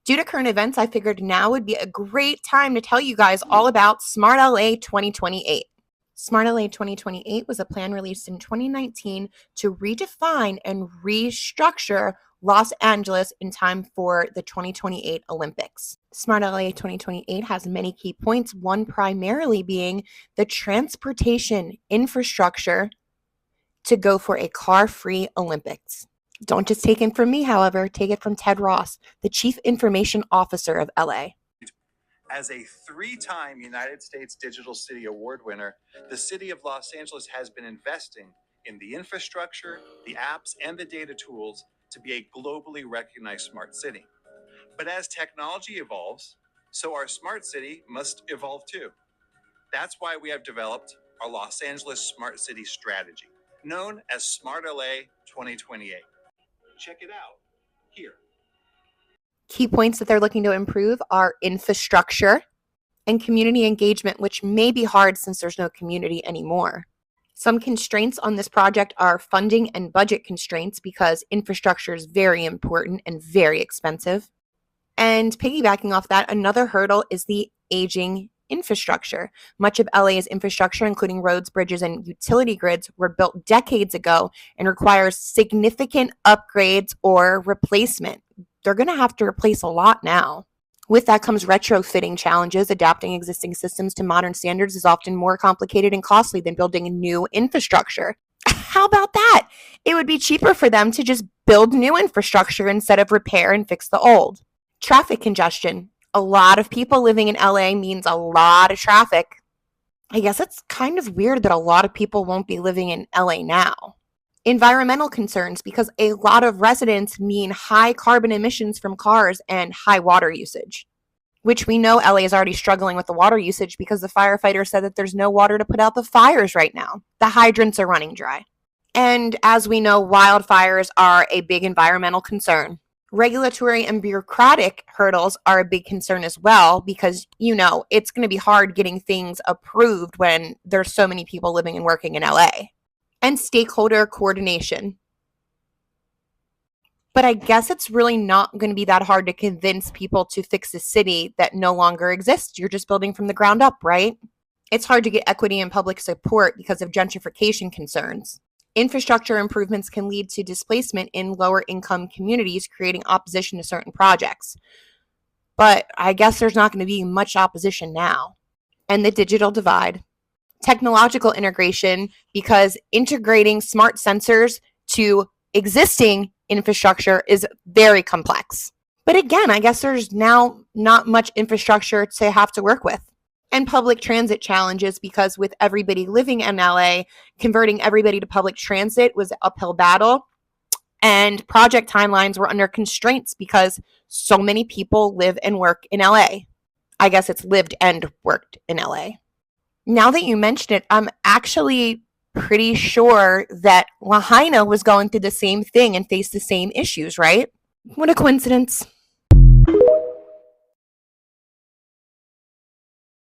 Due to current events, I figured now would be a great time to tell you guys all about Smart LA 2028. Smart LA 2028 was a plan released in 2019 to redefine and restructure Los Angeles in time for the 2028 Olympics. Smart LA 2028 has many key points, one primarily being the transportation infrastructure to go for a car-free Olympics. Don't just take it from me, however, take it from Ted Ross, the Chief Information Officer of LA. As a 3-time United States Digital City Award winner, the city of Los Angeles has been investing in the infrastructure, the apps, and the data tools to be a globally recognized smart city. But as technology evolves, so our smart city must evolve too. That's why we have developed our Los Angeles Smart City Strategy, known as Smart LA 2028. Check it out here. Key points that they're looking to improve are infrastructure and community engagement, which may be hard since there's no community anymore. Some constraints on this project are funding and budget constraints because infrastructure is very important and very expensive. And piggybacking off that, another hurdle is the aging infrastructure. Much of LA's infrastructure, including roads, bridges, and utility grids, were built decades ago and requires significant upgrades or replacement. They're going to have to replace a lot now. With that comes retrofitting challenges. Adapting existing systems to modern standards is often more complicated and costly than building new infrastructure. How about that? It would be cheaper for them to just build new infrastructure instead of repair and fix the old. Traffic congestion. A lot of people living in LA means a lot of traffic. I guess it's kind of weird that a lot of people won't be living in LA now. Environmental concerns, because a lot of residents mean high carbon emissions from cars and high water usage, which we know LA is already struggling with the water usage because the firefighters said that there's no water to put out the fires right now. The hydrants are running dry. And as we know, wildfires are a big environmental concern. Regulatory and bureaucratic hurdles are a big concern as well because, it's going to be hard getting things approved when there's so many people living and working in LA. And stakeholder coordination. But I guess it's really not going to be that hard to convince people to fix a city that no longer exists. You're just building from the ground up, right? It's hard to get equity and public support because of gentrification concerns. Infrastructure improvements can lead to displacement in lower income communities, creating opposition to certain projects. But I guess there's not going to be much opposition now. And the digital divide. Technological integration, because integrating smart sensors to existing infrastructure is very complex. But again, I guess there's now not much infrastructure to have to work with. And public transit challenges, because with everybody living in LA, converting everybody to public transit was an uphill battle. And project timelines were under constraints because so many people live and work in LA. I guess it's lived and worked in LA. Now that you mention it, I'm actually pretty sure that Lahaina was going through the same thing and faced the same issues, right? What a coincidence.